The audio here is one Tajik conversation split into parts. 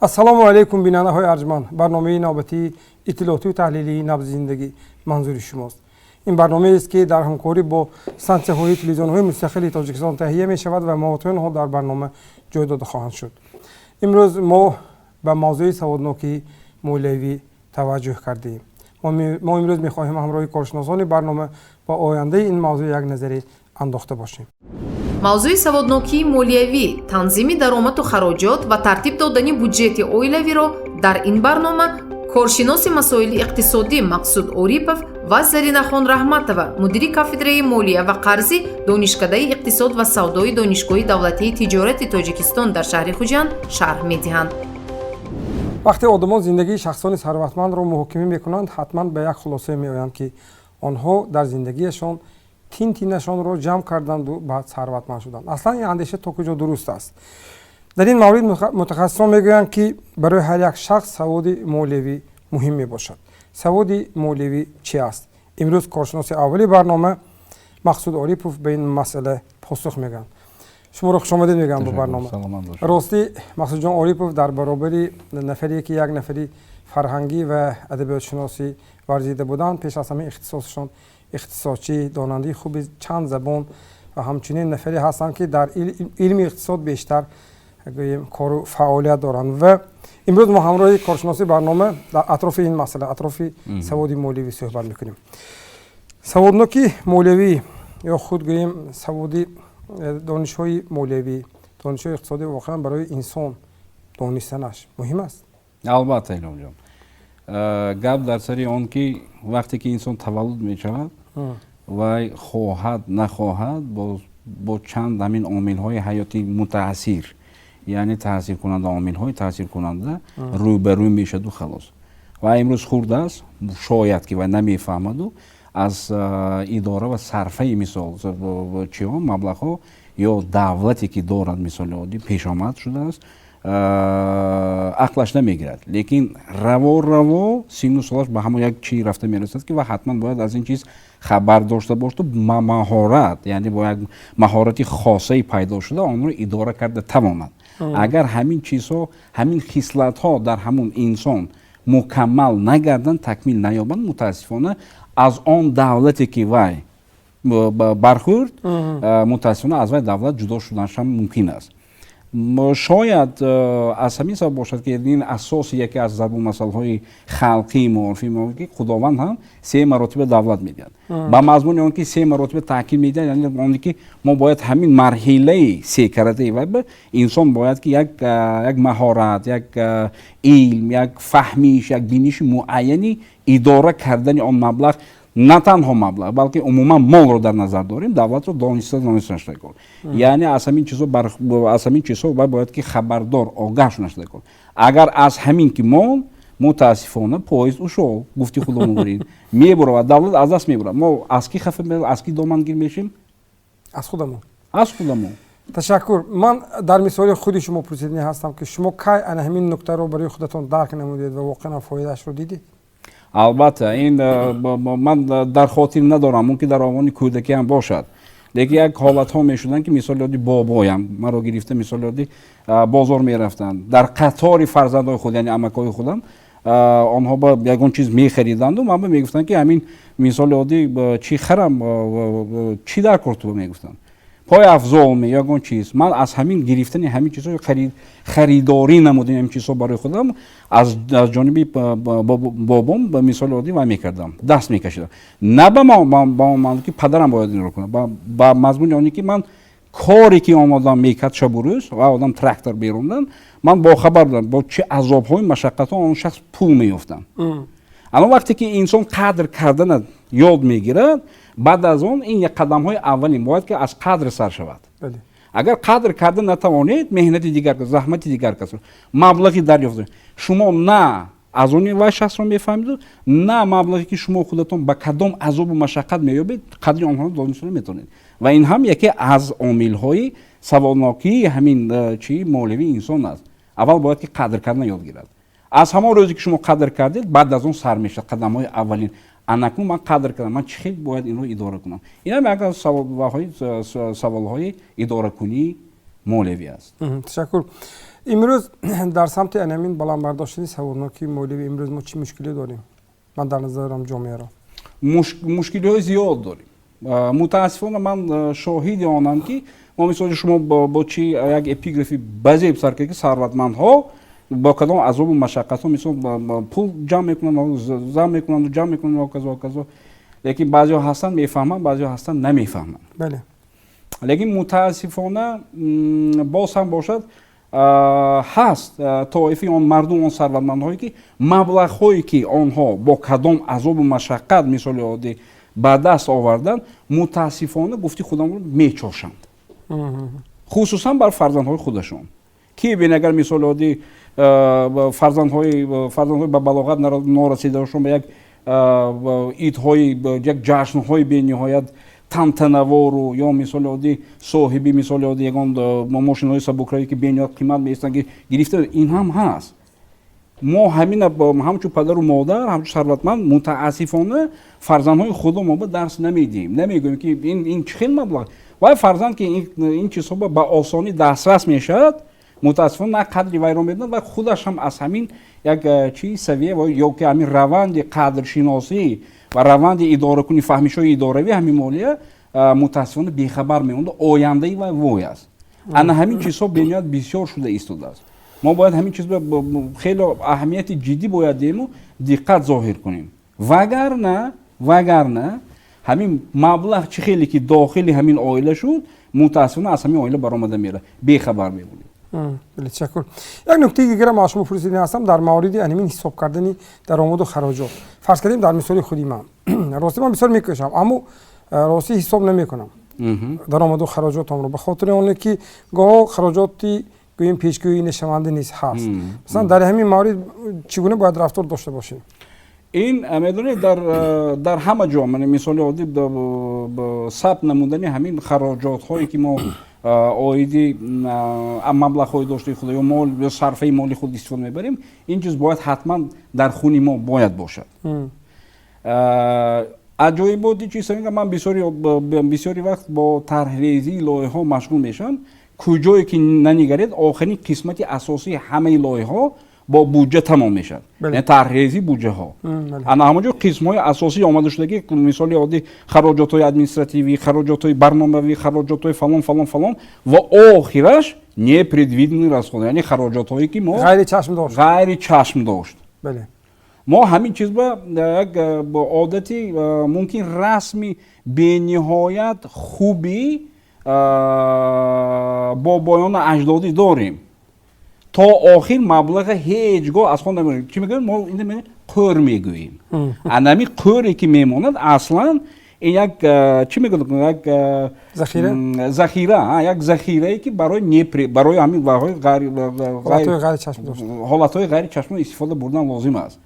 ассалому алейкум бинандаҳои арҷманд. барномаи навбатии иттилоотию таҳлилии набзи зиндагӣ манзури шумост. ин барномаест ки дар ҳамкорӣ бо стансияҳои телевизионҳои мустақили тоҷикистон таҳия мешавад ва маводҳои онҳо дар барнома ҷой дода хоҳанд шуд. имрӯз мо ба мавзӯи саводнокии молиявӣ таваҷҷӯҳ кардем. мо имрӯз мехоҳем ҳамроҳи коршиносони барнома ба ояндаи ин мавзӯъ як назаре андохта бошем. мавзӯи саводнокии молиявӣ, танзими даромаду хароҷот ва тартиб додани буҷети оилавиро дар ин барнома коршиноси масоили иқтисодӣ Мақсуд Орипов ва Заринахон Раҳматова, мудири кафедраи молия ва қарзӣ, донишкадаи иқтисод ва савдои Донишгоҳи давлатии тиҷорати Тоҷикистон дар шаҳри Хуҷанд шарҳ медиҳанд. вақте одамон зиндагии шахсони сарватмандро муҳокима мекунанд, ҳатман ба як хулосае меоянд ки онҳо дар зиндагиашон тин-тинашонро ҷамъ карданду баъд сарватманд шуданд. аслан ин андеша то куҷо дуруст аст? дар ин маврид мутахассисон мегӯянд ки барои ҳар як шахс саводи молиявӣ муҳим мебошад. саводи молиявӣ чи аст? имрӯз коршиноси аввали барнома Мақсуд Орипов ба ин масъала посух мегӯянд. шуморо хушомадед мегӯям ба барнома. рости Мақсудҷон Орипов дар баробари нафаре ки як нафари фарҳангӣ ва адабиётшуносӣ варзида буданд, пеш аз ҳама ихтисосшон иқтисодчӣ, донандаи хуби чанд забон ва ҳамчунин нафаре ҳастанд ки дар илми иқтисод бештар кору фаъолият доранд. ва имрӯз мо ҳамроҳи коршиноси барнома дар атрофи ин масъала, атрофи саводи молиявӣ суҳбат мекунем. саводнокии молиявӣ ё худ гӯем саводи донишҳои молиявӣ, донишҳои иқтисодӣ воқеан барои инсон донистанаш муҳим аст? албатта иломҷон. гап дар сари он ки вақте ки инсон таваллуд мешавад вай хоҳад нахоҳад бо чанд ҳамин омилҳои ҳаёти мутаассир, яъне таъсиркунанда, омилҳои таъсиркунанда рӯбарӯ мешаду халос. Вай имрӯз хурд аст, шояд ки вай намефаҳмаду аз идора ва сарфаи мисол чиҳо маблағҳо ё давлате ки дорад мисоли оддӣ пешомад шудааст, ақлаш намегирад. лекин раво сину солаш ба ҳамон як чӣ рафта мерасад ки ва ҳатман бояд аз ин чиз хабар дошта бошад, маҳорат, яъне бо як маҳорати хосаи пайдо шуда онро идора карда тавонад. агар ҳамин чизҳо, ҳамин хислатҳо дар ҳамон инсон мукаммал нагарданд, такмил наёбанд, мутаассифона аз он давлате ки вай бархӯрд, мутаассифона аз вай давлат ҷудо шуданашам мумкин аст. шояд аз ҳамин сабаб бошад ки ин асоси яке аз зарбумасъалаҳои халқии муорифи ки худованд ҳам се маротиба давлат медиҳад. ба мазмуни он ки се маротиба таъкид медиҳад, яъне он ки мо бояд ҳамин марҳилаи секаратаи вай инсон бояд ки як маҳорат, як илм, як фаҳмиш, як биниши муайяни идора кардани он маблағ, на танҳо маблағ, балки умуман молро дар назар дорем, давлатро донистанашуда кор. яъне аз ҳамин чизҳо вай бояд ки хабардор, огаҳ шуда шуда кор. агар аз ҳамин ки мол мутаассифона поезд ушо гуфти худо мубарид мебуравад, давлат аз даст мебурад. мо аз ки хафа аз ки домангир мешем? аз худамон. ташаккур. ман дар мисоли худи шумо пурсиднӣ ҳастам ки шумо кай ана ҳамин нуктаро барои худатон дарк намудед ва воқеан фоидаашро дидед? албатта ин ман дар хотир надорам, мумкин дар овони кӯдакӣ ҳам бошад, лекин як ҳолатҳо мешуданд ки мисоли оддӣ бобоям маро гирифта, мисоли оддӣ бозор мерафтанд, дар қатори фарзандҳои худ, яъне амакҳои худам, онҳо ба ягон чиз мехариданду ман ба мегуфтанд ки ҳамин мисоли оддӣ чӣ харам, чӣ дар кор ту мегуфтанд, пой афзол ме ягон чиз. ман аз ҳамин гирифтани ҳамин чизҳо харидорӣ намудани ҳамин чизҳо барои худам аз ҷониби бобом ба мисоли оддӣ вай мекардам, даст мекашидам. на ба ман ки падарам бояд инро кунад, ба мазмуни оне ки ман коре ки он одам мекард шабу рӯз ва одам трактор берондан, ман бохабар будам бо чӣ азобҳои машаққатҳо он шахс пул меёфтам. алон вақте ки инсон қадр кардана ёд мегирад, баъд аз он ин як қадамҳои аввалин бояд ки аз қадр сар шавад. агар қадр карда натавонед, меҳнати дигар, заҳмати дигар касро, маблағи дарёфт, шумо на аз они вай шахсро мефаҳмед, на маблағе ки шумо худатон ба кадом азобу машаққат меёбед, қадри онҳоро донистона метавонед. ва ин ҳам яке аз омилҳои саводнокии ҳамин чӣ молиявии инсон аст. аввал бояд ки қадр кардан ёд гирад. аз ҳамон рӯзе ки шумо қадр кардед, баъд аз он сар мешавад қадамҳои аввалин. анакун ман қадр кардам, ман чӣ хел бояд инро идора кунам. ин ҳам як аз саволҳои идоракунӣ молиявӣ аст. ташаккур. имрӯз дар самти анамин баландбардоштани саводноки молиявӣ имрӯз мо чӣ мушкиле дорем? ман дар назар дорам ҷомеаро. мушкилиҳои зиёд дорем. мутаассифона ман шоҳиди онам ки мо мисоли шумо бо чӣ як эпиграфи баъзе саркард ки сарватмандҳо با کدام عذاب و مشقت ها مثلا پول جمع میکنن زم میکنن و جمع میکنن و کذا و کذا لیکن بعضی ها هستن میفهمن بعضی ها هستن نمیفهمن بله لیکن متاسفانه باز هم باشد هست طایفه آن مردم آن ثروتمندهایی که مبلغ هایی که آنها با کدام عذاب و مشقت مثال عادی به دست آوردن متاسفانه گفتی خودم رو میچاشند خصوصا بر فرزندهای خودشون کی بین اگر مثال عادی فرزندهای به بلاغت نرسیدهشون به یک عیدهای یک جشنهای به نهایت تنتنوار یا مثال عادی صاحبی مثال عادی یگان ماشین‌های سبکروحی که به نهایت قیمت می‌ایستن که گرفته این هم هست ما همین همچون پدر و مادر همچون ثروتمند متاسفانه فرزندهای خودمون به درس نمیدیم نمیگوییم که این خیلی مبلغ وای فرزند که این چیزها به آسانی دسترس میشد متاسفانه نه قدری ویران میدن و خودش هم از همین یک چیز سویه و یا که همین روند قدرشناسی و روند اداره کنی فهمیش‌های اداروی همین مالیه متاسفانه بیخبر میمونده آینده و وای است انا همین چیزها بنیاد بسیار شده ایستاده است ما باید همین چیز خیلی اهمیت جدی باید دیم و دقت ظاهر کنیم وگرنه همین مبلغ چه خیلی که داخل همین عائله شد متاسفانه از همین عائله برآمده میره بیخبر میمونیم بله تشکر یک نکته دیگه ما شما پرسیدین هستم در مورد همین حساب کردن درآمد و خراجات فرض کنیم در مثال خودی من راستی من بسیار میکشم اما راستی حساب نمیکنم درآمد و خراجاتم رو به خاطر اونه که گاه خراجاتی گوییم پیشگویی نشونده نیست هست مثلا در همین مورد چگونه باید رفتار داشته باشیم این میدونید در همه جا من مثال عادی ثبت نمودن همین خراجات هایی که ما آیدی مبلغ های داشته خود یا مال یا صرفه مالی خود استفاده میبریم این چیز باید حتما در خونی ما باید باشد عجایباتی چیز که من بسیاری وقت با طرحریزی لایحه ها مشغول میشم کجایی که ننگرید آخرین قسمت اساسی همه لایحه ها با بودجه تمام میشد یعنی طرحریزی بودجه ها انا همونجا قسم های اساسی آمده شده که مثال عادی خراجات های ادمنستراتیوی خراجات های برنامه‌ای خراجات های فلان و آخرش непредвиденный расход یعنی خراجات هایی که ما غیر چشم داشت بله ما همین چیز با عادتی ممکن رسمی به نهایت خوبی با بایان اجدادی داریم تا آخر مبلغ هیچگاه از خود نمیگوییم چی میگوییم ما این قر میگوییم انمی قری که میماند اصلا این یک چی میگوییم یک ذخیره یک ذخیره که برای همین حالتهای غیر چشم استفاده بردن لازم است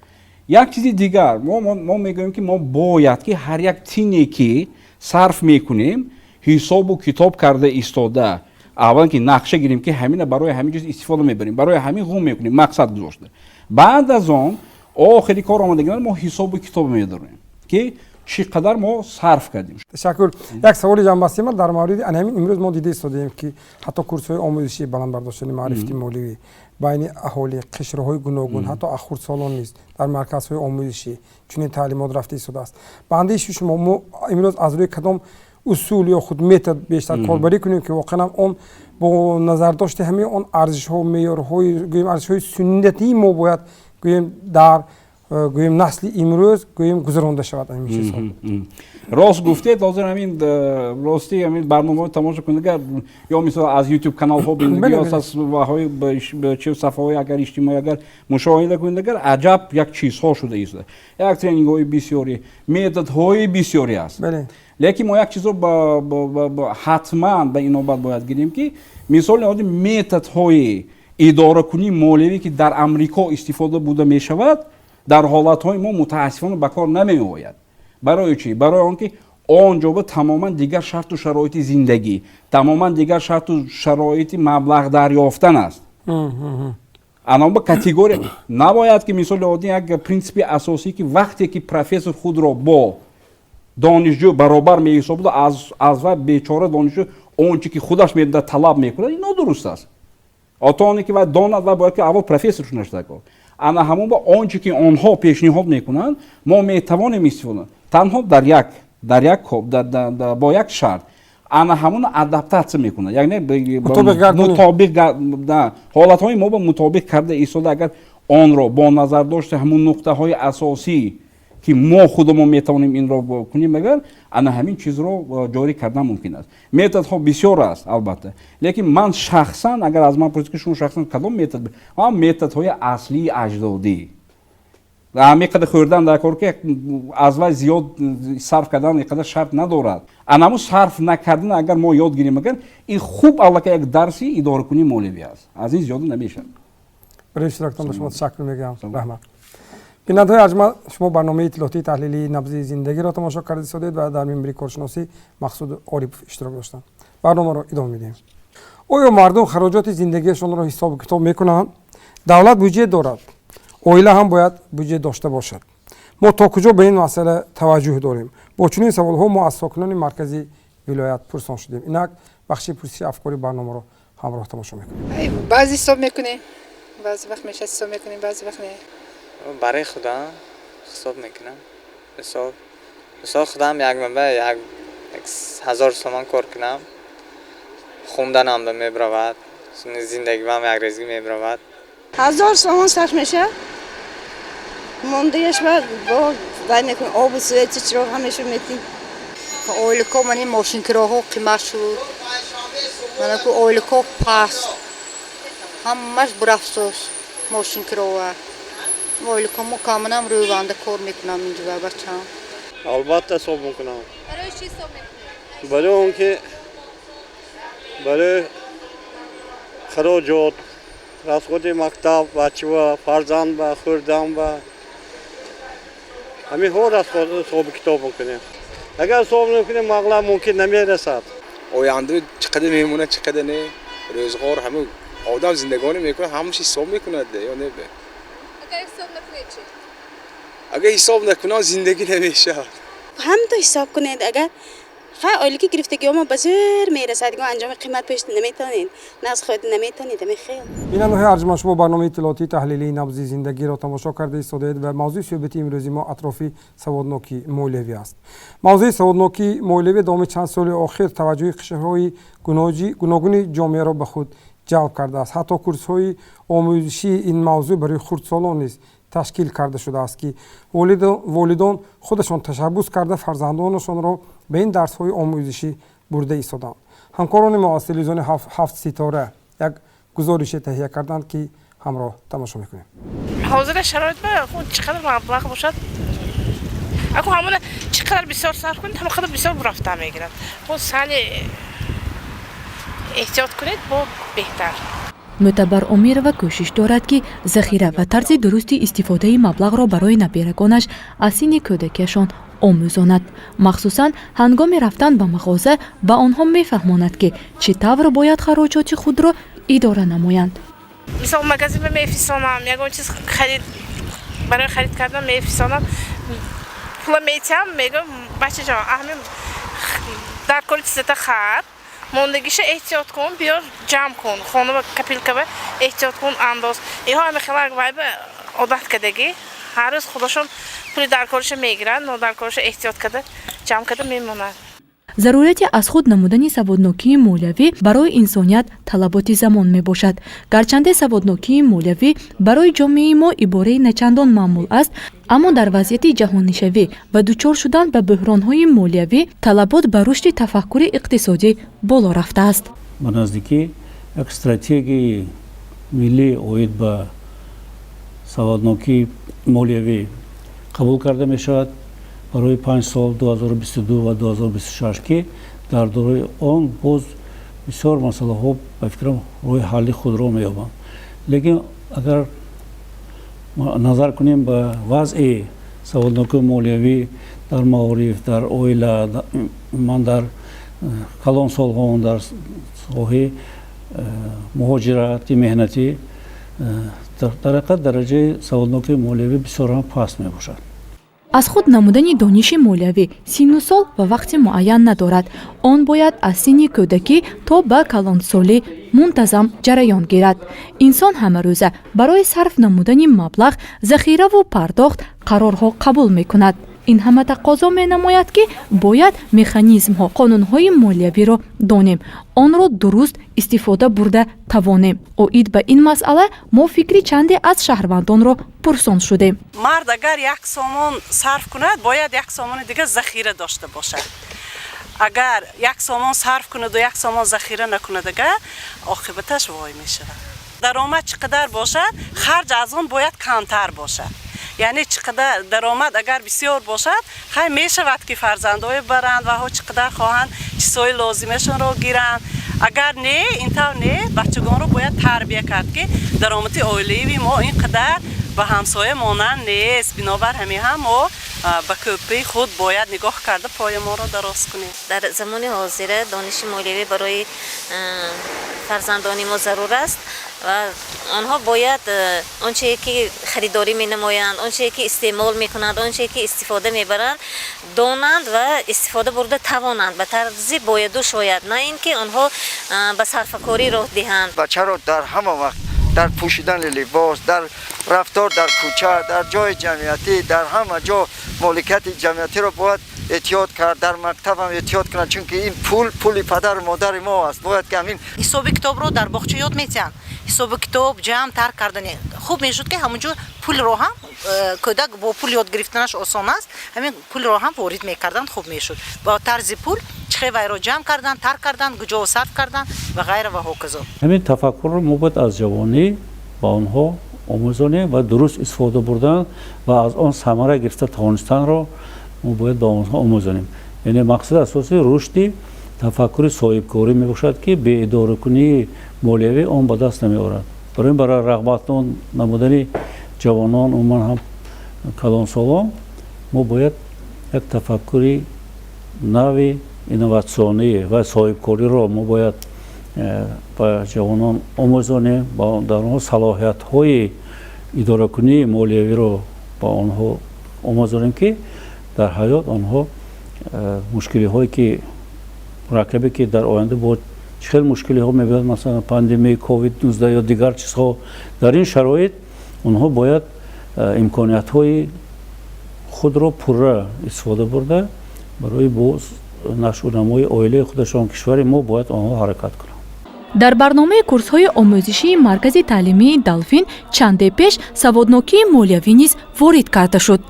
یک چیز دیگر ما میگوییم که ما باید که هر یک تینی که صرف میکنیم حساب و کتاب کرده ایستاده اول که نقشه گیریم که همین برای همین چیز استفاده میبریم برای همین قوم میکنیم مقصد گذاشته بعد از آن آخری کار آمدگی ما حساب و کتاب میداریم که چقدر ما صرف کردیم تشکر یک سوال جنبستی من در مورد همین امروز ما دیده ایستادیم که حتی کورس‌های آموزشی بلندبرداشتن معرفتی مالی بین اهالی قشرهای گوناگون حتی خردسالان نیست در مرکزهای آموزشی چنین تعلیمات رفته ایستاده است بنده شما امروز از روی کدام اصول یا خود متد بیشتر کاربری کنیم که واقعا اون با نظر داشته همه اون ارزش‌ها و معیارهای گویم ارزش‌های سنتی ما باید گویم در گویم نسل امروز گویم گذرانده شود همین چیزها راست گفتید حاضر همین راستی همین برنامه تماشا کننده یا مثلا از یوتیوب کانال ها ببینید یا از وهای چه صفحه های اگر اجتماعی اگر مشاهده کنید عجب یک چیزها شده است یک ترنینگ های بسیاری متد های بسیاری است لیکن ما یک چیز رو حتما به این نوبت باید گیریم که مثال عادی متد های اداره کنی مالیوی که در امریکا استفاده بوده می شود در حالت های ما متاسفانه به کار نمی آید برای چی برای آنکه آنجا به تماما دیگر شرط و شرایط زندگی تماما دیگر شرط و شرایط مبلغ دریافتن است انا با کاتگوری نباید که مثال عادی یک پرینسیپ اساسی که وقتی که پروفسور خود را با دانشجو برابر می حسابد از و بیچاره دانشجو اون که خودش میده طلب میکنه این نادرست است آتانی که باید داند و باید که اول پروفسورشون اشتراک کنه انا همون با آنچه که آنها پیشنهاد میکنن ما میتوانیم استفاده تنها در یک با یک شرط انا همون ادپتاسیون میکنه یعنی مطابق حالت های ما با مطابق کرده ایستاده اگر آن را با نظر داشته همون نقطه های اساسی که ما خودمون میتوانیم این را کنیم اگر انا همین چیز رو جاری کردن ممکن است متد ها بسیار است البته لیکن من شخصا اگر از من پرسید که شما شخصا کدام متد هم متد های اصلی اجدادی همینقدر خوردن در کار که از وای زیاد صرف کردن اینقدر شرط ندارد انمو صرف نکردن اگر ما یاد گیریم اگر این خوب البته یک درسی اداره کنی مولوی است از این زیاد نمیشه برای اشتراکتان به شما تشکر میگم رحمت بیننده‌های ارجمند شما برنامه اطلاعاتی تحلیلی نبض زندگی را تماشا کرده شدید و در منبر کارشناسی مقصود عارف اشتراک داشتند برنامه را ادامه میدیم آیا مردم خراجات زندگیشان را حساب کتاب میکنند دولت بودجه دارد اویله هم باید بودجه داشته باشد ما تا کجا به این مسئله توجه داریم با چنین سوال‌ها ما از ساکنان مرکزی ولایت پرسان شدیم اینک بخش پرسی افکاری برنامه را همراه تماشا میکنیم بعضی حساب میکنیم بعضی وقت میشه حساب میکنیم بعضی وقت نه برای خدا حساب میکنم حساب خودم یک منبع 1000 تومان کار کنم خوندنم به میبرود زندگی هم یک ریزی میبرود 1000 تومان صرف میشه موندهش بعد با وای میکنیم آب و سویت چرا همیشه میتیم اویلکو منی ماشین کراها قیمت شد من کو اویلکو پاس همش برافسوس ماشین کراها اویلکو مو کامنم روی بنده کار میکنم اینجا بچه‌ام البته حساب میکنم برای چی حساب میکنی؟ برای اون که برای خراجات رفت مکتب بچه و فرزند و خوردن و همین ها رفت حساب کتاب میکنیم اگر حساب نکنیم مغلب ممکن نمیرسد آینده چقدر میمونه چقدر نه روزگار همه آدم زندگانی میکنه همش حساب میکنه یا نه اگر حساب نکنی چی؟ اگر حساب نکنه زندگی نمیشه هم تو حساب کنید اگر خیلی که گرفتگی ما بزرگ میرسد دیگه انجام قیمت پیش نمیتونید نه از خود نمیتونید خیلی بیننده‌های ارجمند شما برنامه اطلاعاتی تحلیلی نبض زندگی را تماشا کرده ایستادید و موضوع صحبتی امروزی ما اطرافی سوادناکی مولوی است موضوع سوادناکی مولوی دام چند سال اخیر توجه قشرهای گوناگون جامعه را به خود جلب کرده است حتی کورس‌های آموزشی این موضوع برای خردسالان نیز تشکیل کرده شده است که والدان خودشان تشبث کرده فرزندانشان را به این درس‌های آموزشی برده ایستادند همکاران ما از تلویزیون 7 ستاره یک گزارش تهیه کردند که همراه تماشا میکنیم حاضر شرایط خود چقدر مبلغ باشد اگه همون چقدر بسیار صرف کنید همون قدر بسیار رفته میگیرد خود سال احتیاط کنید با بهتر معتبر امید و کوشش دارد که ذخیره و طرز درستی استفاده مبلغ را برای نپیرکانش از سن کودکیشان آموزاند مخصوصا هنگام رفتن به مغازه به آنها میفهماند که چطور باید خراجات خود را اداره نمایند مثلا مغازه میفرستم یگان چیز خرید برای خرید کردن میفرستم پول میتم میگم بچه جان همین در کل چیزا خرید موندگیش احتیاط کن بیار جمع کن خانه و کپیلکه به احتیاط کن انداز اینها همه خیلی وای به عادت کردگی هر روز خودشون پول در کارش میگیرن و در کارش احتیاط کرده جمع کرده میمونن ضرورت از خود نمودن سوادناکی مولوی برای انسانیت طلبات زمان می باشد. گرچند سوادناکی مولوی برای جامعه ما عباره نچندان معمول است، اما در وضعیت جهانیشوی و دچار شدن به بحران‌های مولوی طلبات به رشد تفکر اقتصادی بالا رفته است. به نزدیکی یک استراتژی ملی اوید به سوادناکی مولوی قبول کرده می شود برای 5 سال 2022 و 2026 که در دوره آن باز بسیار مسئله ها به فکرم روی حل خود را می‌یابند. لیکن اگر نظر کنیم به وضع سوادناکی مولوی در معارف در اویلا من در کلان سال‌ها در ساحه مهاجرتی مهنتی در حقیقت درجه سوادناکی مولوی بسیار هم پست میباشد. аз худ намудани дониши молиявӣ синну сол ва вақти муайян надорад. Он бояд аз синни кӯдакӣ то ба калонсолӣ мунтазам ҷараён гирад. Инсон ҳамарӯза барои сарф намудани маблағ, захираву пардохт қарорҳо қабул мекунад. ин ҳама тақозо менамояд ки бояд механизмҳо, қонунҳои молиявиро донем, онро дуруст истифода бурда тавонем. оид ба ин масъала мо фикри чанде аз шаҳрвандонро пурсон шудем. мард агар як сомон сарф кунад, бояд як сомони дигар захира дошта бошад. агар як сомон сарф кунад ва як сомон захира накунад, агар оқибаташ вой мешавад. даромад чӣ қадар бошад, харҷ аз он бояд камтар бошад. яъне чӣ қадар даромад агар бисёр бошад, хай мешавад ки фарзандое баранд ва ҳо чӣ қадар хоҳанд чизҳои лозимашонро гиранд. агар не, интав не, бачагонро бояд тарбия кард ки даромади оилави мо ин қадар ба ҳамсоя монанд нест. бинобар ҳамин ҳам мо ба кӯпаи худ бояд нигоҳ карда поя моро дароз кунем. дар замони ҳозира дониши молиявӣ барои фарзандони мо зарур аст ва онҳо бояд ончее ки харидорӣ менамоянд, ончее ки истеъмол мекунанд, ончее ки истифода мебаранд, донанд ва истифода бурда тавонанд ба тарзи бояду шояд, на ин ки онҳо ба сарфакорӣ роҳ диҳанд. бачаро дар ҳама вақт дар пӯшидани либос, дар рафтор дар кӯча, дар ҷои ҷамъиятӣ, дар ҳама ҷо моликияти ҷамъиятиро бояд эҳтиёт кард, дар мактабам эҳтиёт кунад, чунки ин пули падару модари мо аст. бояд ки ҳамин ҳисоби китобро дар боғча ёд метиҳанд. ҳисоби китоб ҷамъ тарк кардане хуб мешуд ки ҳамонҷо пулро ҳам кӯдак бо пул ёд гирифтанаш осон аст, ҳамин пулро ҳам ворид мекарданд, хуб мешуд. ба тарзи пул чихе вайро ҷамъ карданд, тарк карданд, гуҷову сарф карданд ва ғайра ва ҳоказо. ҳамин тафаккурро мо бояд аз ҷавонӣ ба онҳо омӯзонем ва дуруст истифода бурдан ва аз он самара гирифта тавонистанро мо бояд ба онҳо омӯзонем. яъне мақсади асосии рушди тафаккури соҳибкорӣ мебошад ки беидоракунии молиявӣ он ба даст намеорад. барои барои рағбатмон намудани ҷавонон, умуман ҳам калонсолон, мо бояд як тафаккури нави инноватсионӣ ва соҳибкориро мо бояд ба ҷавонон омӯзонем, дар онҳо салоҳиятҳои идоракунии молиявиро ба онҳо омӯзонем ки дар ҳаёт онҳо мушкилиҳое ки мураккабе ки дар оянда бо чӣ хел мушкилиҳо мебиёд, масалан пандемияи COVID-19 ё дигар чизҳо, дар ин шароит онҳо бояд имкониятҳои худро пурра истифода бурда барои боз нашъунамои оилаи худашон, кишвари мо бояд онҳо ҳаракат кунанд. дар барномаи курсҳои омӯзишии маркази таълимии Далфин чанде пеш саводнокии молиявӣ низ ворид карда шуд.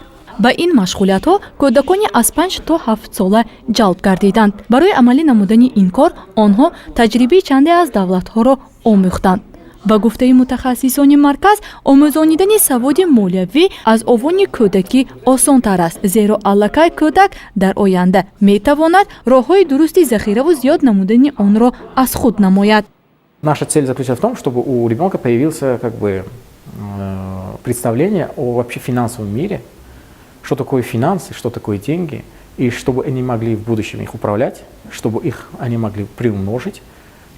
ба ин машғулиятҳо кӯдакони аз 5 то 7 сола ҷалб гардиданд. барои амалӣ намудани ин кор онҳо таҷрибаи чанде аз давлатҳоро омӯхтанд. ба гуфтаи мутахассисони марказ, омӯзонидани саводи молиявӣ аз овони кӯдакӣ осонтар аст, зеро аллакай кӯдак дар оянда метавонад роҳҳои дурусти захираву зиёд намудани онро аз худ намояд. Наша цель заключается в том, чтобы у ребенка появился представление о вообще финансовом мире, что такое финансы, что такое деньги, и чтобы они могли в будущем их управлять, чтобы они могли приумножить,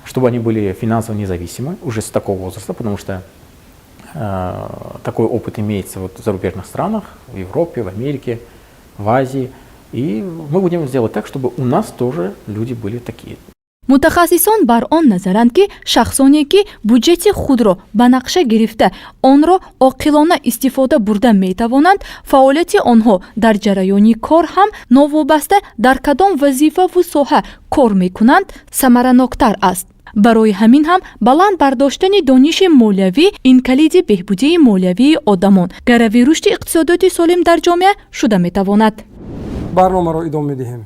чтобы они были финансово независимы уже с такого возраста, потому что такой опыт имеется в зарубежных странах, в Европе, в Америке, в Азии. И мы будем делать так, чтобы у нас тоже люди были такие. мутахассисон бар он назаранд ки шахсоне ки буҷети худро ба нақша гирифта онро оқилона истифода бурда метавонанд, фаъолияти онҳо дар ҷараёни кор ҳам новобаста дар кадом вазифаву соҳа кор мекунанд самараноктар аст. барои ҳамин ҳам баланд бардоштани дониши молиявӣ ин калиди беҳбудии молиявии одамон, гарави рушди иқтисодиёти солим дар ҷомеа шуда метавонад. барномаро идома медиҳем.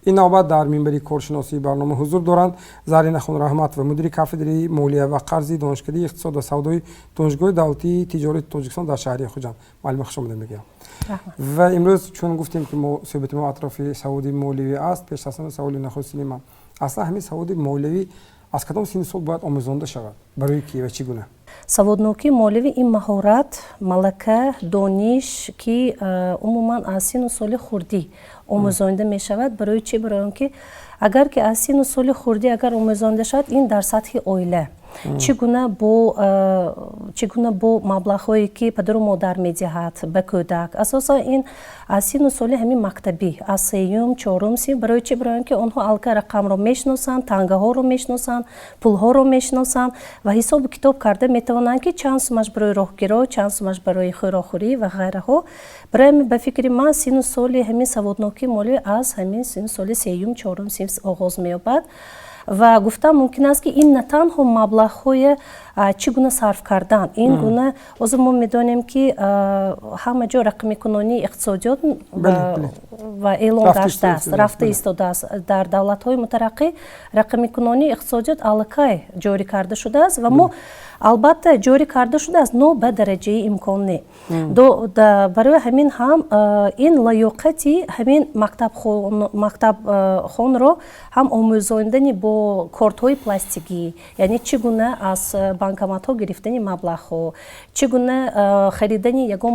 ин навбат дар минбари коршиносии барнома ҳузур доранд Зарина Хонум Раҳмат ва мудири кафедраи молия ва қарзи донишкадаи иқтисод ва савдои донишгоҳи давлатии тиҷорати Тоҷикистон дар шаҳри Хуҷанд. маълума хуш омадед мегӯям. ва имрӯз чун гуфтем ки суҳбати мо атрофи саводи молиявӣ аст, пеш аз ҳама саволи нахустини ман, аслан ҳамин саводи молиявӣ аз кадом синни сол бояд омӯзонда шавад, барои ки ва чӣ гуна? саводнокии молиявӣ ин маҳорат, малака, дониш ки умуман аз синну соли хурдӣ омӯзонда мешавад. барои чӣ? барои он ки агар ки аз синну соли хурдӣ агар омӯзонда шавад, ин дар сатҳи оила чигуна бо маблағҳое ки падару модар медиҳад ба кӯдак асосан ин аз сину соли ҳамин мактабӣ аз сеюм чорум синф барои чи барои ки онҳо алка рақамро мешиносанд тангаҳоро мешиносанд пулҳоро мешиносанд ва ҳисобу китоб карда метавонанд ки чанд сумаш барои роҳгиро чанд сумаш барои хӯрохӯрӣ ва ғайраҳо барои ба фикри ман сину соли ҳамин саводнокии молӣ аз ҳамин сину соли сеюм чорум синф оғоз меёбад ва гуфтам мумкин аст ки ин на танҳо маблағҳои чӣ гуна сарф кардан ин гуна ҳозир мо медонем ки ҳама ҷо рақамикунонии иқтисодиёт ва эълон гаштааст рафта истодааст дар давлатҳои мутараққӣ рақамикунонии иқтисодиёт аллакай ҷорӣ карда шудааст ва мо албатта ҷорӣ карда шудааст но ба дараҷаи имкон не барои ҳамин ҳам ин лаёқати ҳамин мактабхонро ҳам омӯзондани бо кортҳои пластикӣ яъне чӣ гуна аз банкоматҳо гирифтани маблағҳо чӣ гуна харидани ягон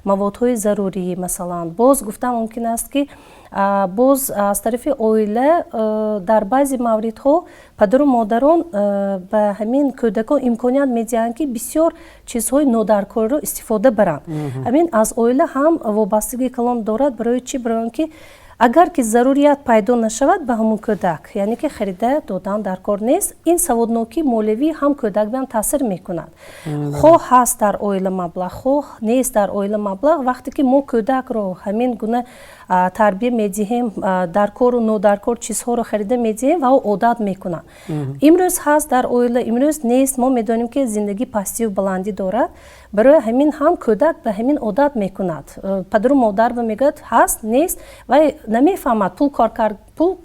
маводҳои зарурӣ масалан боз гуфтам мумкин аст ки боз аз тарафи оила дар баъзе мавридҳо падару модарон ба ҳамин кӯдакон имконият медиҳанд ки бисёр чизҳои нодаркориро истифода баранд ҳамин аз оила ҳам вобастагӣ калон дорад барои чи барои ки агар ки зарурият пайдо нашавад ба ҳамун кӯдак яъне ки харида додан дар кор нест ин саводнокии молиявӣ ҳам кӯдак биам таъсир мекунад хоҳ ҳаст дар оила маблағ хоҳ нест дар оила маблағ вақте ки мо кӯдакро ҳамин гуна тарбия медиҳем дар кору нодаркор чизҳоро харида медиҳем ва ӯ одат мекунад имрӯз ҳаст дар оила имрӯз нест мо медонем ки зиндагӣ пастию баландӣ дорад барои ҳамин ҳам кӯдак ба ҳамин одат мекунад падару модар ба мегӯяд ҳаст нест ва намефаҳмад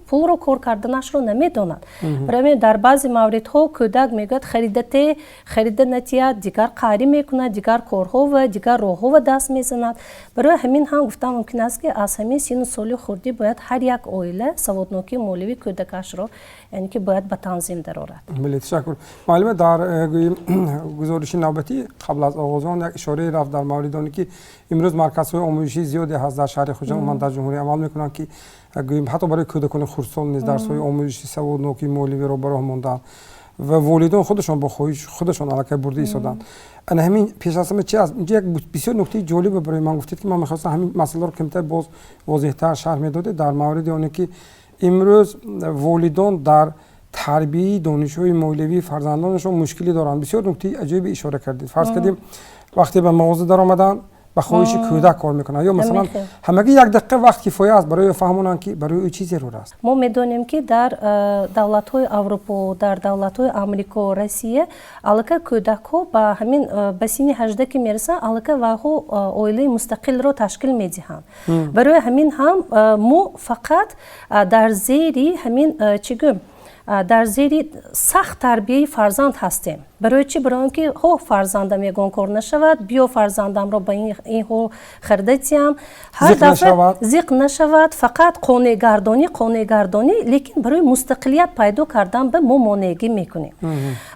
пулро кор карданашро намедонад барои дар баъзе мавридҳо кӯдак мегӯяд харидате харида натиҳад дигар қаҳрӣ мекунад дигар корҳо ва дигар роҳҳо ва даст мезанад барои ҳамин ҳам гуфтам мумкин аст ки аз ҳамин сину соли хурдӣ бояд ҳар як оила саводнокии молиявӣ кӯдакашро яъне ки бояд ба танзим дарорад биле ташаккур муаллима дар гузориши навбатӣ қабл аз оғозон як ишораи рафт дар мавриди оне ки имрӯз марказҳои омӯзишӣ зиёде ҳаст дар шаҳри хуҷанд умуман дар ҷумҳурӣ амал мекунанд ки гӯем ҳатто барои кӯдакони хурдсол низ дарсҳои омӯзиши саводнокии молиявиро ба роҳ мондаанд ва волидон худашон бо хоҳиши худашон аллакай бурда истоданд ана ҳамин пеш аз ҳама чи аст инҷа як бисёр нуктаи ҷолибе барои ман гуфтед ки ман мехостам ҳамин масъаларо кимтар боз возеҳтар шарҳ медодед дар мавриди оне ки имрӯз волидон дар тарбияи донишҳои молиявии фарзандонашон мушкилӣ доранд бисёр нуктаи аҷоибе ишора кардед фарз кардем вақте ба мағоза даромаданд ба хоҳиши кӯдак кор мекунанд ё масалан ҳамагӣ як дақиқа вақт кифоя аст барои фаҳмонанд ки барои ӯ чӣ зарур аст мо медонем ки дар давлатҳои аврупо дар давлатҳои амрико россия аллакай кӯдакҳо ба ҳамин ба синни 18 ки мерасанд аллакай ваҳо оилаи мустақилро ташкил медиҳанд барои ҳамин ҳам мо фақат дар зери ҳамин чӣ гӯем дар зери сахт тарбияи фарзанд ҳастем барои чи барои ки ҳо фарзандам ягон кор нашавад биё фарзандамро ба ин ҳол харида диҳам ҳар дафъа зиқ нашавад фақат қонеъгардонӣ лекин барои мустақилият пайдо кардан ба мо монеагӣ мекунем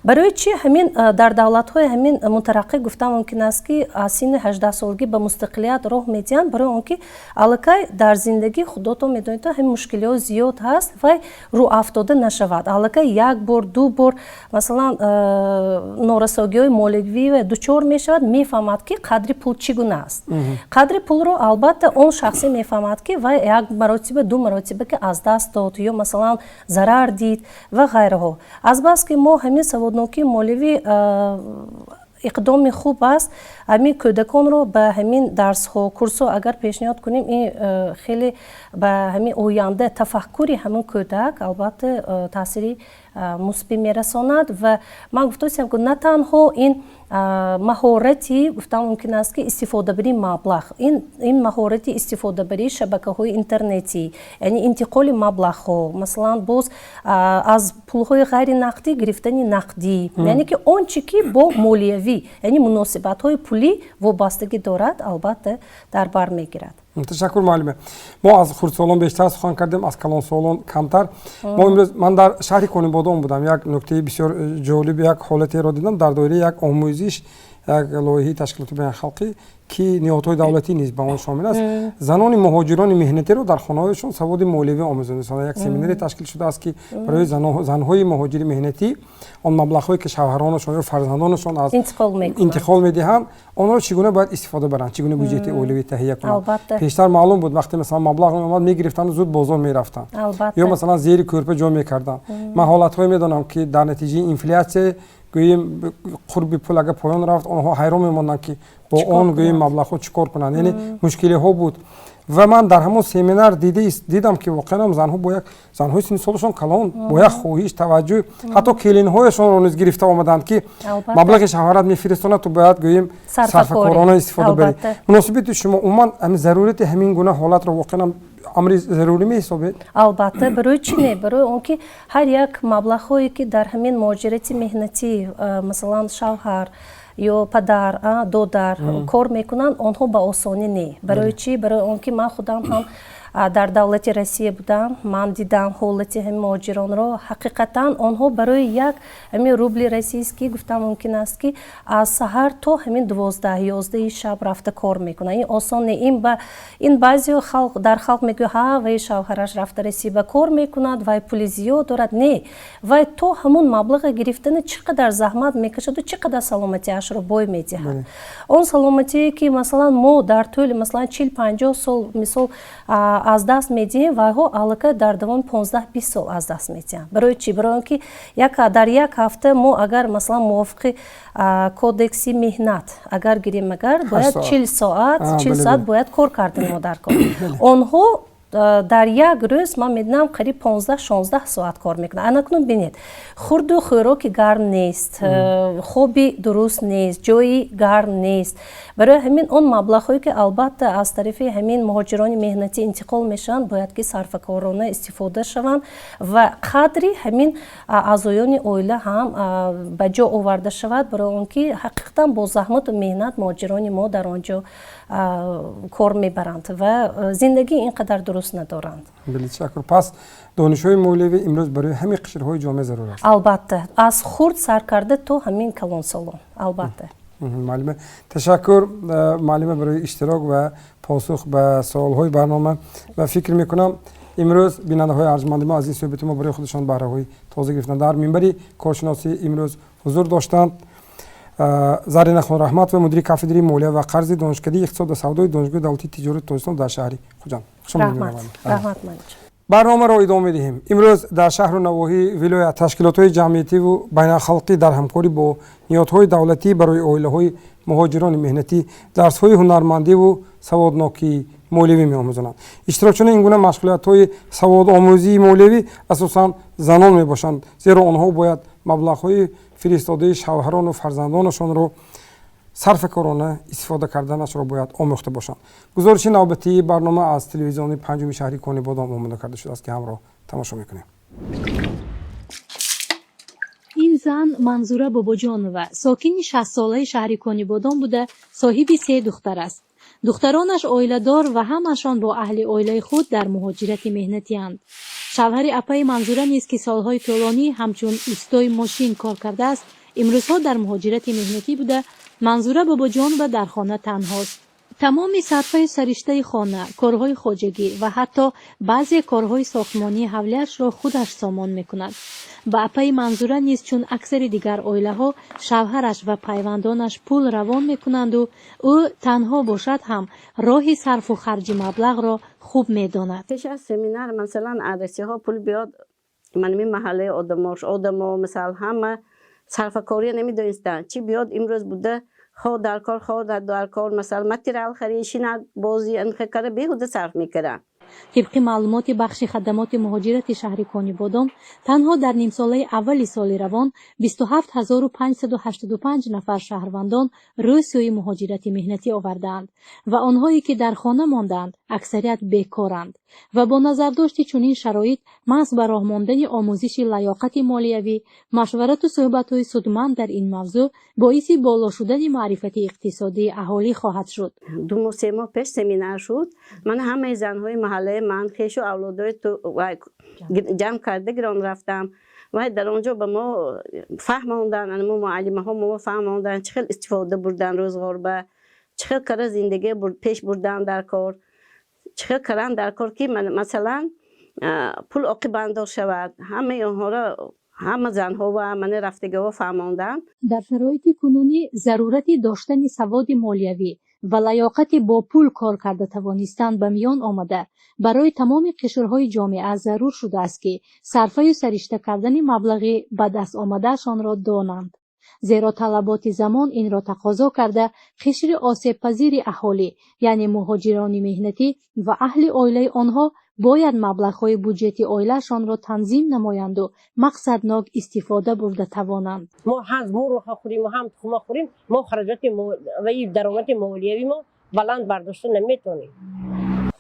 барои чи ҳамин дар давлатҳои ҳамин мутараққӣ гуфтан мумкин аст ки аз синни 18 солгӣ ба мустақилият роҳ медиҳанд барои он ки аллакай дар зиндагӣ худото медонед ҳамин мушкилиҳо зиёд ҳаст ва рӯ афтода нашавад аллакай як бор ду бор масалан норасогиҳои молиявӣ дучор мешавад мефаҳмад ки қадри пул чӣ гуна аст қадри пулро албатта он шахсе мефаҳмад ки вай як маротиба ду маротиба ки аз даст дод ё масалан зарар дид ва ғайраҳо азбаски мо ҳамин саводнокии молиявӣ иқдоми хуб аст ҳамин кӯдаконро ба ҳамин дарсҳо курсҳо агар пешниҳод кунем ин хеле ба ҳамин оянда тафаккури ҳамин кӯдак албатта таъсири мусбӣ мерасонад ва ман гуфтаистам ки на танҳо ин маҳорати гуфтам мумкин аст ки истифодабарии маблағ ин маҳорати истифодабарии шабакаҳои интернетӣ яъне интиқоли маблағҳо масалан боз аз пулҳои ғайри нақдӣ гирифтани нақдӣ яъне ки он чӣ ки бо молиявӣ яъне муносибатҳои пулӣ вобастагӣ дорад албатта дар бар мегирад ташаккур муаллима мо аз хурдсолон бештар сухан кардем аз калонсолон камтар мо имрӯз ман дар шаҳри конибодон будам як нуктаи бисёр ҷолиб як ҳолатеро дидам дар доираи як омӯзиш як лоиҳаи ташкилоти байналхалқӣ ки ниҳодҳои давлатӣ низ ба он шомил аст занони муҳоҷирони меҳнатиро дар хонаҳояшон саводи молиявӣ омӯзонда созанд. Як семинаре ташкил шудааст ки барои занҳои муҳоҷири меҳнатӣ он маблағҳое ки шавҳаронашон ё фарзандонашон аз интиқол медиҳанд онро чӣ гуна бояд истифода баранд, чӣ гуна бюҷети оилавӣ таҳия кунанд. Пештар маълум буд вақте масалан маблағ меомад мегирифтанд зуд бозор мерафтанд ё масалан зери кӯрпа ҷо мекарданд. ман ҳолатҳое медонам ки дар натиҷаи инфлясия гӯем қурби пул ага поён рафт онҳо ҳайрон мемонданд ки бо он гӯем маблағҳо чӣ кор кунанд, яъне мушкилиҳо буд. ва ман дар ҳамон семинар дидам ки воқеан занҳо бояд занҳои синни солашон калон бояд хоҳиш таваҷҷӯҳ ҳатто келинҳояшонро низ гирифта омаданд ки маблағи шавҳарат мефиристонад ту бояд гӯем сарфакорона истифода барӣ. муносибати шумо умуман зарурияти ҳамин гуна ҳолатро воқеан амри зарурӣ меҳисобед? албатта барои чӣ не барои он ки ҳар як маблағҳое ки дар ҳамин муҳоҷирати меҳнатӣ масалан шавҳар ё падар додар кор мекунанд онҳо ба осонӣ не. Барои чӣ? Барои он ки ман худам ҳам дар давлати Россия будам, ман дидам ҳолати ҳамин муҳоҷиронро. Ҳақиқатан онҳо барои як ҳамин рубли российскӣ гуфтам мумкин аст ки аз саҳар то ҳамин 12-11 шаб рафта кор мекунанд. Ин осон не. Ин баъзео дар халқ мегӯяд ҳа вай шавҳараш рафта Россия ба кор мекунад, вай пули зиёд дорад. Не, вай то ҳамон маблағи гирифтани чӣ қадар заҳмат мекашаду чӣ қадар саломатиашро бой медиҳад. Он саломатие ки масалан мо дар тӯли масалан 40-50 сол мисол аз даст медиҳем, вайҳо аллакай дар давоми 15-20 сол аз даст медиҳанд. Барои чӣ? Барои он ки дар як ҳафта мо агар масалан мувофиқи кодекси меҳнат агар гирем агар бояд 40 соат бояд кор кардем мо дар кор. Онҳо дар як рӯз ман медонам қариб 15-16 соат кор мекунад. Анакунун бинед хурду хӯроки гарм нест, хоби дуруст нест, ҷои гарм нест. Барои ҳамин он маблағҳое ки албатта аз тарафи ҳамин муҳоҷирони меҳнатӣ интиқол мешаванд бояд ки сарфакорона истифода шаванд ва қадри ҳамин аъзоёни оила ҳам ба ҷо оварда шавад. Барои он ки ҳақиқатан бо заҳмату меҳнат муҳоҷирони мо дар он ҷо кор мебаранд ва зиндагӣ ин қадар дуруст надоранд. Шакр. Пас донишҳои молиявӣ имрӯз барои ҳамин қишрҳои ҷомеъ зарур аст. Албатта аз хурд сар карда то ҳамин калонсолон. Албатта. маълима ташаккур маълима барои иштирок ва посух ба суолҳои барнома ва фикр мекунам имрӯз бинандаҳои арҷманди мо аз ин суҳбати мо барои худашон баҳраҳои тоза гирифтанд. Дар минбари коршиносӣ имрӯз ҳузур доштанд Зарина Хон Раҳмат ва мудири кафедраи молия ва қарзи донишкадии иқтисод ва савдои донишгоҳи давлатии тиҷорати Тоҷикистон дар шаҳри Хуҷанд. Раҳмат. барномаро идома медиҳем. Имрӯз дар шаҳру навоҳии вилоят ташкилотҳои ҷамъиятиву байналхалқӣ дар ҳамкорӣ бо ниҳодҳои давлатӣ барои оилаҳои муҳоҷирони меҳнатӣ дарсҳои ҳунармандиву саводнокии молиявӣ меомӯзонанд. Иштирокчиёни ин гуна машғулиятҳои саводомӯзии молиявӣ асосан занон мебошанд, зеро онҳо бояд маблағҳои фиристодаи шавҳарону фарзандонашонро сарфакорона истифода карданашро бояд омӯхта бошанд. Гузориши навбатии барнома аз телевизиони панҷуми шаҳри Конибодон омода карда шудааст ки ҳамроҳ тамошо мекунем. ин зан Манзура Бобоҷонова сокини 60-солаи шаҳри Конибодон буда соҳиби 3 духтар аст. духтаронаш оиладор ва ҳамашон бо аҳли оилаи худ дар муҳоҷирати меҳнатианд. шавҳари апаи Манзура низ ки солҳои тӯлонӣ ҳамчун устои мошин кор кардааст, имрӯзҳо дар муҳоҷирати меҳнатӣ буда Манзура Бобоҷонова дар хона танҳост. тамоми сарфаи сариштаи хона, корҳои хоҷагӣ ва ҳатто баъзе корҳои сохтмонии ҳавлиашро худаш сомон мекунад. ба апаи Манзура низ чун аксари дигар оилаҳо шавҳараш ва пайвандонаш пул равон мекунанду ӯ танҳо бошад ҳам роҳи сарфу харҷи маблағро хуб медонад. пеш аз семинар масалан адресиҳо пул биёд манми маҳаллаи одамо мисал ҳама сарфакорӣ намедонистанд чӣ биёд имрӯз буда хо дар кор хо дар кор масал материал харид шина бозӣ анхекара беҳуда сарф мекаранд. طبق معلومات بخش خدمات مهاجرت شهر کنیبادان تنها در نیم ساله اول سال روان 27585 نفر شهروندان روی سوی مهاجرت مهنتی آوردند و آنهایی که در خانه ماندند اکثریت بیکارند و با نظر داشت چنین شرایط محض به راه ماندن آموزش لیاقت مالیوی مشورت و صحبت‌های سودمند در این موضوع باعث بالا شدن معرفت اقتصادی اهالی خواهد شد. 2-3 ماه پیش سمینار شد. من همه زن‌های محله من خیش و اولادای تو جمع کرده گران رفتم و در آنجا به ما فهماندن، ما معلمه ها ما فهماندن چه خیلی استفاده بردن روزگار به چه خیلی کار زندگی پیش بردن در کار، چه خیلی کارن در کار که مثلا پول عاقب انداز شود. همه آنها را همه زنها و من رفتگی ها فهماندن. در شرایط کنونی ضرورت داشتن سواد مالیوی و لیاقت با پول کار کرده توانستن به میان آمده برای تمام قشرهای جامعه ضرور شده است که صرفه سرشته کردن مبلغ به دست آمدهشان را دانند. زیرا طلبات زمان این را تقاضا کرده قشر آسیب پذیر اهالی یعنی مهاجران مهنتی و اهل عائله آنها باید مبلغ‌های بودجه عائله‌شان را تنظیم نمایند و مقصدناک استفاده برده توانند. ما هم مرغ خوریم و هم تخم خوریم، ما خرجات و این درآمد مالیوی ما بلند برداشت نمیتونیم.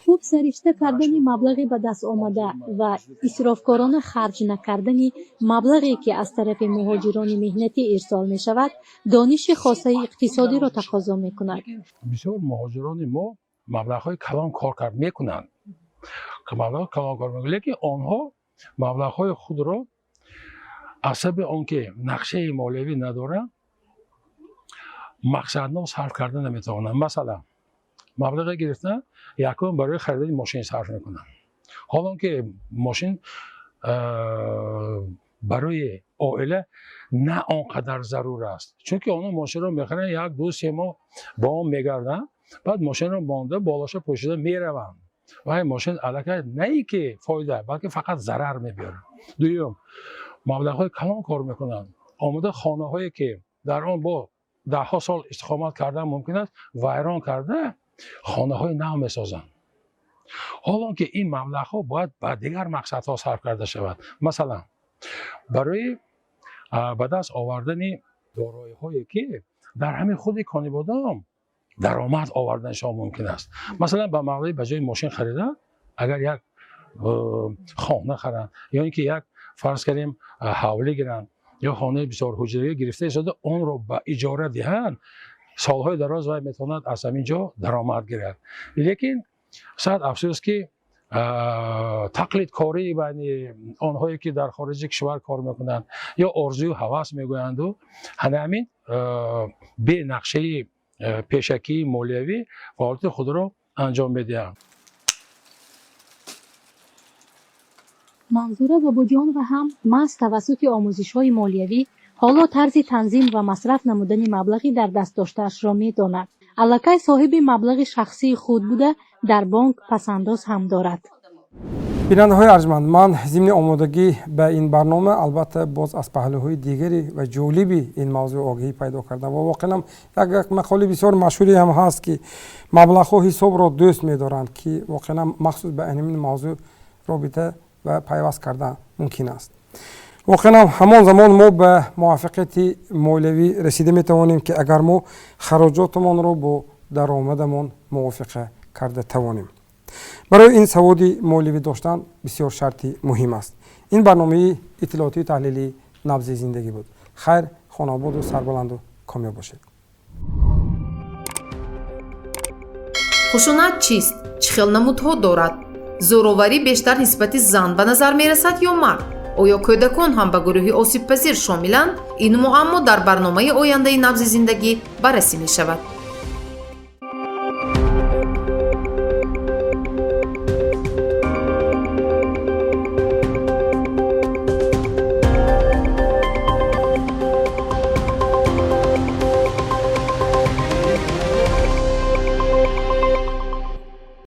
خوب سرشته کردن مبلغ به دست آمده و اسرافکارانه خرج نکردن مبلغی که از طرف مهاجران مهنتی ارسال می شود دانش خاصه اقتصادی را تقاضا می کند. بسیار مهاجران ما مبلغ‌های کلان کار کرد میکنند که مبلغ کلان کار میکنند، لیکن آنها مبلغ‌های خود را از سبب آنکه نقشه مالیوی ندارند مقصدناک صرف کردن نمیتوانند. مثلا مبلغ گرفتن یکم برای خرید ماشین صرف میکنن، حالا که ماشین برای عائله نه آنقدر ضرور است، چون که آنها ماشین رو میخرن یک دو سه ماه با هم میگردن، بعد ماشین رو مانده بالاش پوشیده میروند و این ماشین الکه نه ای که فایده بلکه فقط ضرر میبره. دوم مبلغ های کلان کار میکنن، آمده خانه هایی که در آن با 10 سال استقامت کردن ممکن است ویران کرده خانه های نو می سازند، حالا که این مبلغ ها باید به دیگر مقصد ها صرف کرده شود. مثلا برای به دست آوردن دارایی هایی که در همین خود کانیبادام درآمد آوردنشان ممکن است. مثلا به مبلغ به جای ماشین خریدن اگر یک خانه خرند یا اینکه یک فرض کنیم حوله گیرند یا خانه بسیار حجره گرفته شده اون رو به اجاره دهند، سالهای دراز وای میتواند از همینجا درآمد گیرد. لیکن صد افسوس که تقلید کاری بین آنهایی که در خارج کشور کار میکنند یا آرزوی و هوس میگویند و همین به نقشه پیشکی مالیوی فعالیت خود را انجام میدهند. منظوره بابا جان و هم محض توسط آموزش‌های مالیوی حالا طرز تنظیم و مصرف نمودن مبلغی در دست داشته‌اش را می‌داند. الکی صاحب مبلغ شخصی خود بوده در بانک پسنداز هم دارد. بیننده‌های ارجمند، من ضمن آمادگی به این برنامه البته باز از پهلوهای دیگری و جالبی این موضوع آگاهی پیدا کردم و واقعا یک مقاله بسیار مشهوری هم هست که مبلغ‌ها حساب را دوست می‌دارند که واقعا مخصوص به این موضوع رابطه و پیوست کردن ممکن است. واقعا همان زمان ما به موافقت مالیوی رسیده میتوانیم که اگر ما خراجاتمان را با درآمدمان موافقه کرده توانیم. برای این سواد مالیوی داشتن بسیار شرطی مهم است. این برنامه اطلاعاتی و تحلیلی نبض زندگی بود. خیر، خانه آباد و سربلند و کامیاب باشید. خشونت چیست؟ چه خیل نمودها دارد؟ زورآوری بیشتر نسبت زن به نظر میرسد یا مرد؟ آیا کودکان هم به گروه آسیب پذیر شاملند؟ این معما در برنامه آینده نبض زندگی بررسی می شود.